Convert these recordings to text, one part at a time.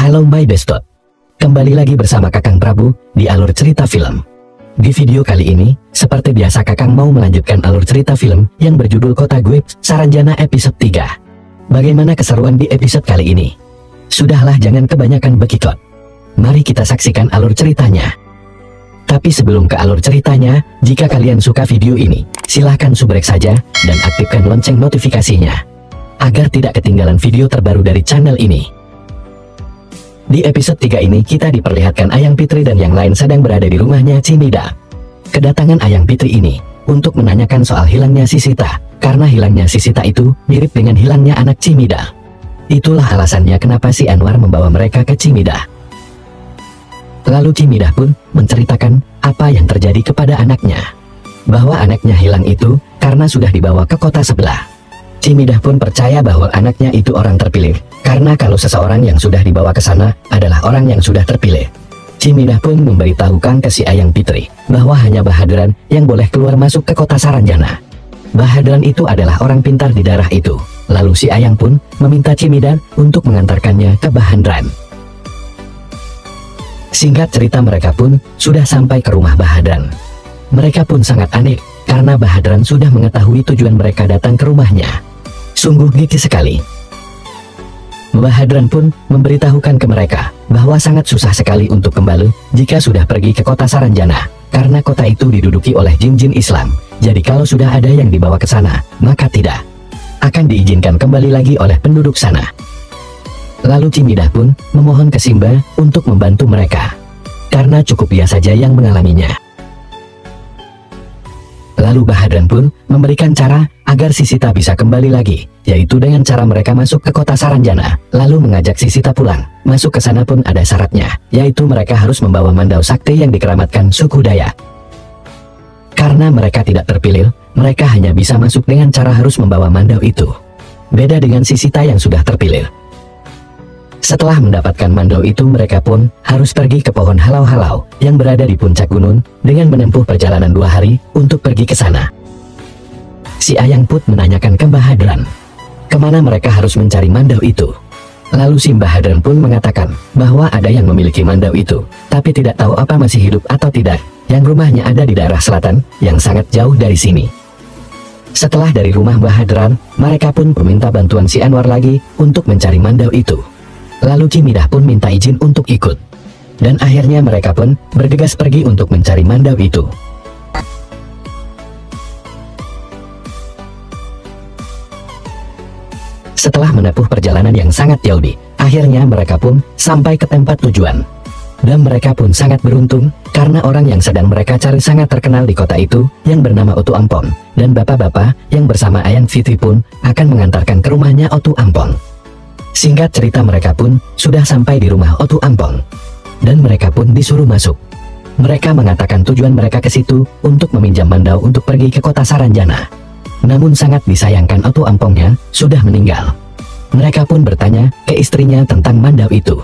Halo my bestot, kembali lagi bersama Kakang Prabu di alur cerita film. Di video kali ini, seperti biasa Kakang mau melanjutkan alur cerita film yang berjudul Kota Guib Saranjana episode 3. Bagaimana keseruan di episode kali ini? Sudahlah, jangan kebanyakan bekicot. Mari kita saksikan alur ceritanya. Tapi sebelum ke alur ceritanya, jika kalian suka video ini, silahkan subrek saja dan aktifkan lonceng notifikasinya agar tidak ketinggalan video terbaru dari channel ini. Di episode 3 ini kita diperlihatkan Ayang Fitri dan yang lain sedang berada di rumahnya Cimida. Kedatangan Ayang Fitri ini untuk menanyakan soal hilangnya Sisita, karena hilangnya Sisita itu mirip dengan hilangnya anak Cimida. Itulah alasannya kenapa si Anwar membawa mereka ke Cimida. Lalu Cimida pun menceritakan apa yang terjadi kepada anaknya, bahwa anaknya hilang itu karena sudah dibawa ke kota sebelah. Cimida pun percaya bahwa anaknya itu orang terpilih, karena kalau seseorang yang sudah dibawa ke sana adalah orang yang sudah terpilih. Cimida pun memberitahukan ke si Ayang Fitri bahwa hanya Bahadran yang boleh keluar masuk ke kota Saranjana. Bahadran itu adalah orang pintar di daerah itu. Lalu si Ayang pun meminta Cimida untuk mengantarkannya ke Bahadran. Singkat cerita, mereka pun sudah sampai ke rumah Bahadran. Mereka pun sangat aneh karena Bahadran sudah mengetahui tujuan mereka datang ke rumahnya. Sungguh gigih sekali. Bahadran pun memberitahukan ke mereka bahwa sangat susah sekali untuk kembali jika sudah pergi ke kota Saranjana, karena kota itu diduduki oleh jin-jin Islam. Jadi kalau sudah ada yang dibawa ke sana, maka tidak akan diizinkan kembali lagi oleh penduduk sana. Lalu Cimida pun memohon ke Simba untuk membantu mereka, karena cukup dia saja yang mengalaminya. Lalu Bahadran pun memberikan cara agar Sisita bisa kembali lagi, yaitu dengan cara mereka masuk ke kota Saranjana, lalu mengajak Sisita pulang. Masuk ke sana pun ada syaratnya, yaitu mereka harus membawa mandau sakti yang dikeramatkan suku Dayak. Karena mereka tidak terpilih, mereka hanya bisa masuk dengan cara harus membawa mandau itu. Beda dengan Sisita yang sudah terpilih. Setelah mendapatkan mandau itu, mereka pun harus pergi ke pohon halau-halau yang berada di puncak gunung dengan menempuh perjalanan 2 hari untuk pergi ke sana. Si Ayang pun menanyakan ke Bahadran kemana mereka harus mencari mandau itu. Lalu si Bahadran pun mengatakan bahwa ada yang memiliki mandau itu, tapi tidak tahu apa masih hidup atau tidak, yang rumahnya ada di daerah selatan yang sangat jauh dari sini. Setelah dari rumah Bahadran, mereka pun meminta bantuan si Anwar lagi untuk mencari mandau itu. Lalu Cimida pun minta izin untuk ikut. Dan akhirnya mereka pun bergegas pergi untuk mencari mandau itu. Setelah menempuh perjalanan yang sangat jauh, akhirnya mereka pun sampai ke tempat tujuan. Dan mereka pun sangat beruntung, karena orang yang sedang mereka cari sangat terkenal di kota itu, yang bernama Otu Ampong. Dan bapak-bapak yang bersama Ayang Fitri pun akan mengantarkan ke rumahnya Otu Ampong. Singkat cerita, mereka pun sudah sampai di rumah Otu Ampong. Dan mereka pun disuruh masuk. Mereka mengatakan tujuan mereka ke situ untuk meminjam mandau untuk pergi ke kota Saranjana. Namun sangat disayangkan Otu Ampongnya sudah meninggal. Mereka pun bertanya ke istrinya tentang mandau itu.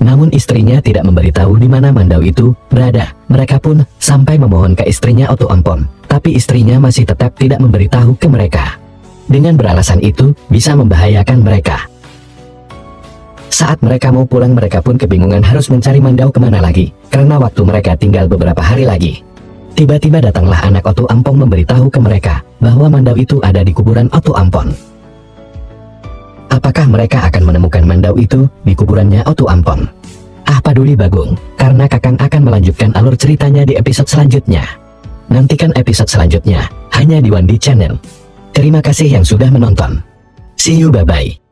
Namun istrinya tidak memberitahu di mana mandau itu berada. Mereka pun sampai memohon ke istrinya Otu Ampong, tapi istrinya masih tetap tidak memberitahu ke mereka. Dengan beralasan itu bisa membahayakan mereka. Saat mereka mau pulang, mereka pun kebingungan harus mencari mandau kemana lagi, karena waktu mereka tinggal beberapa hari lagi. Tiba-tiba datanglah anak Otu Ampong memberitahu ke mereka bahwa mandau itu ada di kuburan Otu Ampong. Apakah mereka akan menemukan mandau itu di kuburannya Otu Ampong? Ah, peduli Bagong, karena Kakang akan melanjutkan alur ceritanya di episode selanjutnya. Nantikan episode selanjutnya hanya di Wandi Channel. Terima kasih yang sudah menonton. See you, bye-bye.